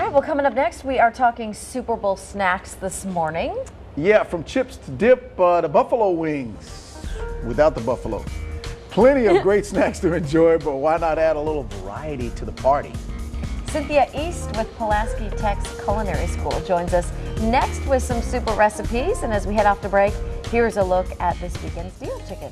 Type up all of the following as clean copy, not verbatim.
right, well, coming up next, we are talking Super Bowl snacks this morning. Yeah, from chips to dip, the buffalo wings without the buffalo. Plenty of great snacks to enjoy, but why not add a little variety to the party? Cynthia East with Pulaski Tech's Culinary School joins us next with some super recipes. And as we head off to break, here's a look at this weekend's deal chicken.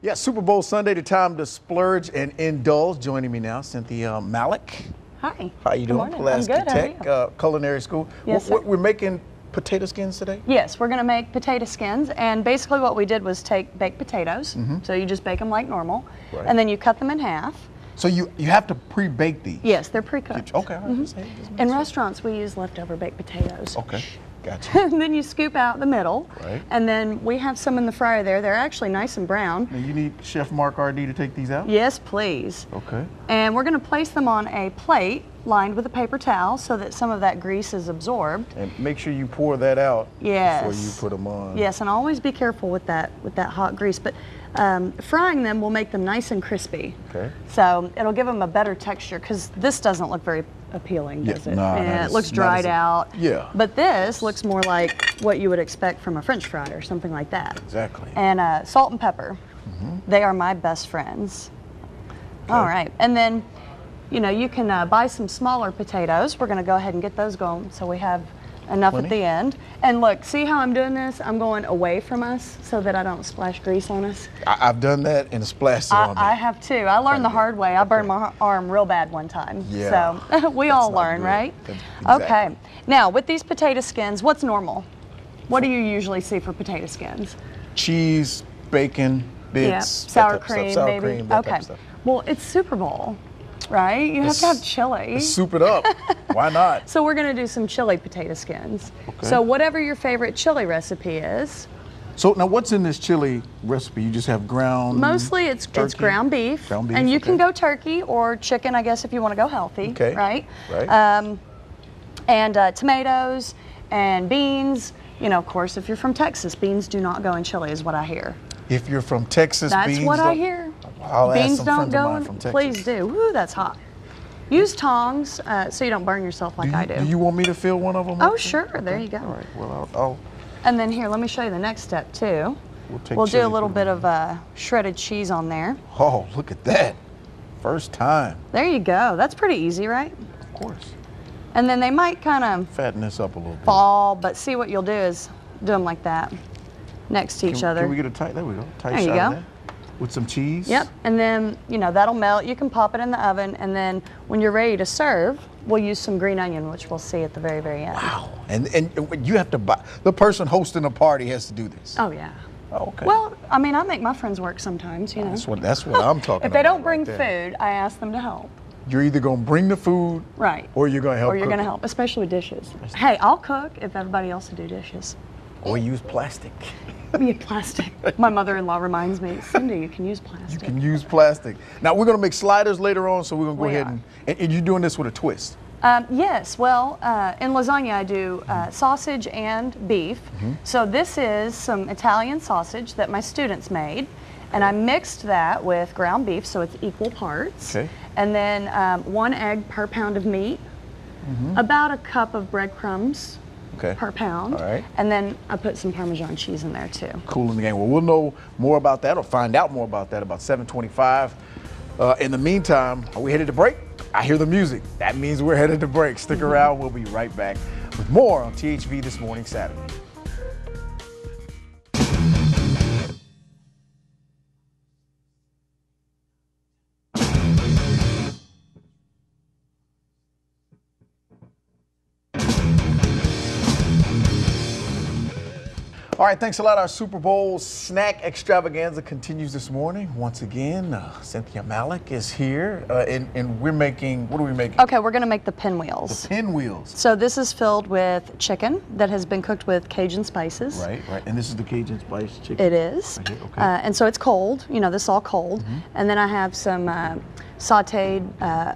Yeah, Super Bowl Sunday, the time to splurge and indulge. Joining me now, Cynthia Malik. Hi. How you doing? Pulaski Tech, Culinary School. Yes, sir. We're making potato skins today? Yes, we're going to make potato skins, and basically what we did was take baked potatoes, so you just bake them like normal, and then you cut them in half. So you have to pre-bake these? Yes, they're pre-cooked. Okay, all right. In restaurants, we use leftover baked potatoes. Okay, gotcha. And then you scoop out the middle, and then we have some in the fryer there. They're actually nice and brown. Now you need Chef Mark R.D. to take these out? Yes, please. Okay. And we're going to place them on a plate lined with a paper towel so that some of that grease is absorbed. And make sure you pour that out before you put them on. Yes, and always be careful with that hot grease. But frying them will make them nice and crispy. Okay. So it'll give them a better texture, because this doesn't look very appealing, does it? It looks dried out. Yeah. But this looks more like what you would expect from a French fry or something like that. Exactly. And salt and pepper. They are my best friends. Okay. All right. And then, you know, you can buy some smaller potatoes. We're going to go ahead and get those going so we have enough at the end. And look, see how I'm doing this? I'm going away from us so that I don't splash grease on us. I've done that and splashed it on me. I have too. I learned the hard way. I burned my arm real bad one time. Yeah. So we all learn, right? Exactly. Okay. Now, with these potato skins, what's normal? What do you usually see for potato skins? Cheese, bacon, bits, yeah. Sour cream, sour maybe. cream, that okay. type of stuff. Well, it's Super Bowl, right? You have to have chili. Soup it up. Why not? So we're going to do some chili potato skins. Okay. So whatever your favorite chili recipe is. So now what's in this chili recipe? You just have ground? Mostly it's ground beef. Ground beef, and you can go turkey or chicken, I guess, if you want to go healthy. Okay. Right? Right. And tomatoes and beans. You know, of course, if you're from Texas, beans do not go in chili, is what I hear. If you're from Texas, that's beans what I hear. I'll beans ask some don't friends go of mine in. from Texas. Please do. Woo, that's hot. Use tongs so you don't burn yourself like I do. Do you want me to fill one of them? Oh, sure. Okay. There you go. All right. Well, I'll. And then here, let me show you the next step too. We'll do a little bit of shredded cheese on there. Oh, look at that. First time. There you go. That's pretty easy, right? Of course. And then they might kind of fatten this up a little bit. Fall, but see what you'll do is do them like that, next to each other. Can we get a tight, there we go, tight there shot you go. of that. With some cheese. Yep, and then, you know, that'll melt. You can pop it in the oven, and then when you're ready to serve, we'll use some green onion, which we'll see at the very, very end. Wow, and you have to buy, the person hosting a party has to do this. Oh, yeah. Oh, okay. Well, I mean, I make my friends work sometimes, you know. That's what I'm talking about. If they don't bring food, I ask them to help. You're either going to bring the food, right, or you're going to help Or you're going to help, especially with dishes. Hey, I'll cook if everybody else will do dishes. Or use plastic. Yeah, plastic. My mother-in-law reminds me, Cindy, you can use plastic. You can use plastic. Now, we're going to make sliders later on, so we're going to go ahead and you're doing this with a twist. Yes, well, in lasagna I do sausage and beef. So this is some Italian sausage that my students made, and I mixed that with ground beef, so it's equal parts. Okay. And then 1 egg per pound of meat, about a cup of breadcrumbs per pound. All right. And then I put some Parmesan cheese in there too. Cool in the game. Well, we'll know more about that or find out more about that about 7:25. In the meantime, are we headed to break? I hear the music. That means we're headed to break. Stick around. We'll be right back with more on THV This Morning Saturday. All right, thanks a lot. Our Super Bowl snack extravaganza continues this morning. Once again, Cynthia Malik is here, and we're making, what are we making? Okay, we're going to make the pinwheels. The pinwheels. So this is filled with chicken that has been cooked with Cajun spices. Right, right. And this is the Cajun spice chicken? It is. Right here, okay. And so it's cold. You know, this is all cold. And then I have some sauteed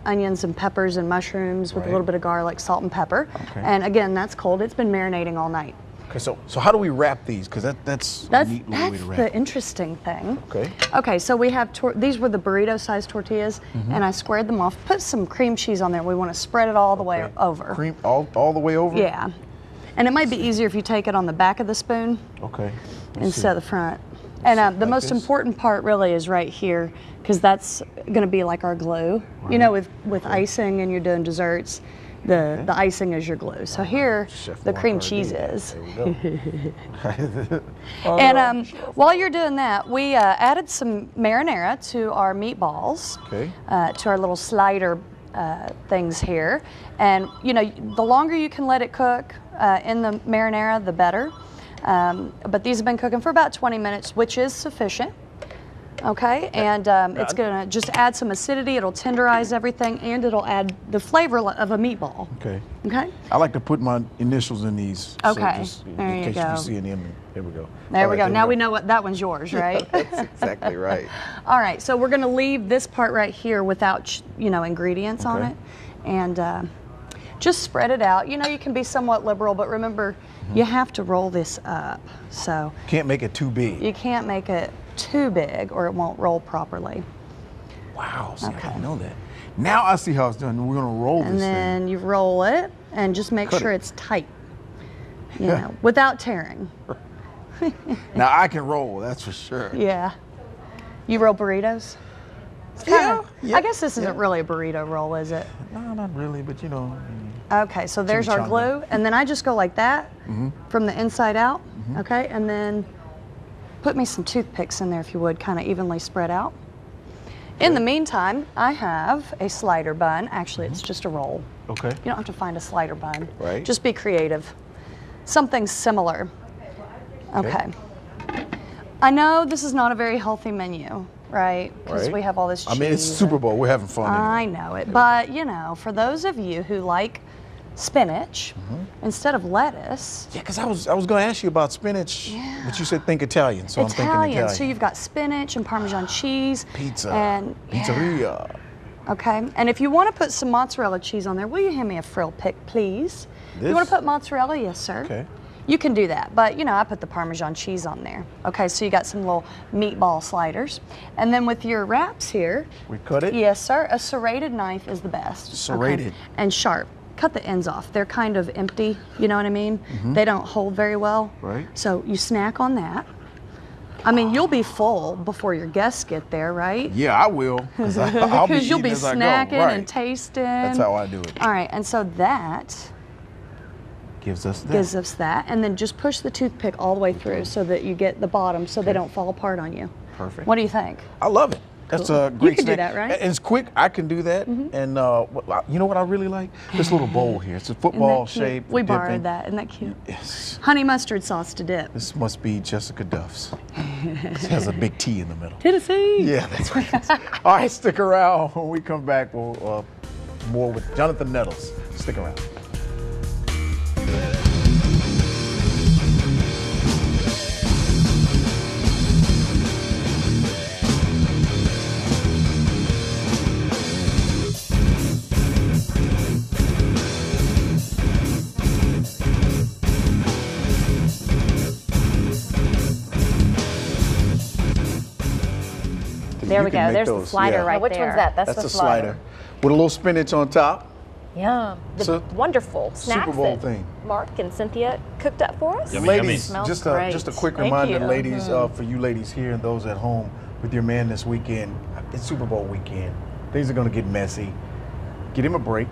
onions and peppers and mushrooms with a little bit of garlic, salt and pepper. Okay. And again, that's cold. It's been marinating all night. Okay, so how do we wrap these? Because that's a neat little way to wrap. the interesting thing. Okay. Okay, so we have, these were the burrito-sized tortillas, and I squared them off. Put some cream cheese on there. We want to spread it all the way over. Cream all the way over? Yeah. And it might be easier if you take it on the back of the spoon instead of the front. And the most important part really is right here, because that's going to be like our glue. Right. You know, with icing and you're doing desserts, the icing is your glue. So here, the cream cheese is. There we go. And while you're doing that, we added some marinara to our meatballs, to our little slider things here. And, you know, the longer you can let it cook in the marinara, the better. But these have been cooking for about 20 minutes, which is sufficient. Okay, and it's gonna just add some acidity, it'll tenderize everything, and it'll add the flavor of a meatball. Okay. Okay? I like to put my initials in these. Okay, So just there in you case go. you see any of them. There we go. There we go. Now we know what that one's yours, right? That's exactly right. All right, so we're gonna leave this part right here without, you know, ingredients on it, and just spread it out. You know, you can be somewhat liberal, but remember, you have to roll this up. So can't make it too big. you can't make it too big or it won't roll properly. Wow, see, I didn't know that. Now I see how it's done. We're gonna roll this And then you roll it and just make sure it's tight, you know, without tearing. Now I can roll, that's for sure. Yeah. You roll burritos? Yeah. I guess this isn't really a burrito roll, is it? No, not really, but you know. Okay, so there's our glue, and then I just go like that from the inside out, okay? And then put me some toothpicks in there if you would, kind of evenly spread out. In the meantime, I have a slider bun. Actually, it's just a roll. Okay. You don't have to find a slider bun. Right. Just be creative. Something similar. Okay. I know this is not a very healthy menu, right? Because we have all this cheese. I mean, it's Super Bowl. We're having fun. I know it. But, you know, for those of you who like spinach instead of lettuce. Yeah, because I was going to ask you about spinach, but you said think Italian, so I'm thinking Italian. So you've got spinach and Parmesan cheese. Pizza. And pizzeria. Okay, and if you want to put some mozzarella cheese on there, will you hand me a frill pick, please? You want to put mozzarella? Yes, sir. Okay. You can do that, but you know, I put the Parmesan cheese on there. Okay, so you got some little meatball sliders. And then with your wraps here. We cut it? Yes, sir. A serrated knife is the best. Serrated. Okay. And sharp. Cut the ends off. They're kind of empty, you know what I mean? They don't hold very well. Right. So you snack on that. I mean, you'll be full before your guests get there, right? Yeah, I will. Because I'll be you'll be eating as I snacking go. Right. and tasting. That's how I do it. All right, and so that gives us that. And then just push the toothpick all the way through so that you get the bottom so they don't fall apart on you. Perfect. What do you think? I love it. That's a great You can snack. do that, right? And it's quick. I can do that. And you know what I really like? This little bowl here. It's a football shape. We borrowed that. Isn't that cute? Yes. Honey mustard sauce to dip. This must be Jessica Duff's. It has a big T in the middle. Tennessee. Yeah, that's right. All right, stick around. When we come back, we'll more with Jonathan Nettles. Stick around. There we go. There's the slider right there. Which one's that? That's the slider. With a little spinach on top. Yum. The wonderful snacks Super Bowl that thing. Mark and Cynthia cooked up for us. Yummy, Ladies, yummy. just a quick Thank reminder, you. ladies, for you ladies here and those at home with your man this weekend. It's Super Bowl weekend. Things are going to get messy. Get him a break.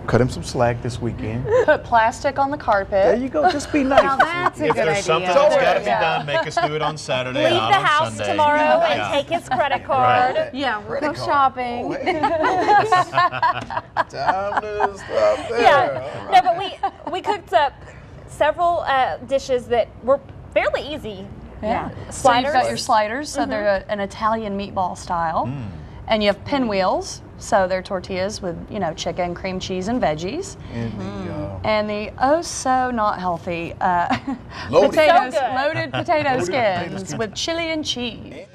Cut him some slack this weekend. Put plastic on the carpet. There you go. Just be nice. Now that's a If good there's idea. something that's got to be done, make us do it on Saturday, Leave not the on house Sunday. tomorrow and Yeah. take his credit card. Right. Yeah, we'll go shopping. Time to stop there. Yeah. No, but we cooked up several dishes that were fairly easy. Yeah. So Sliders. you've got your sliders, so they're an Italian meatball style. And you have pinwheels, so they're tortillas with, you know, chicken, cream cheese, and veggies. And the oh so not healthy Loaded. potatoes, So good. loaded potato Loaded potato skins skins. with chili and cheese.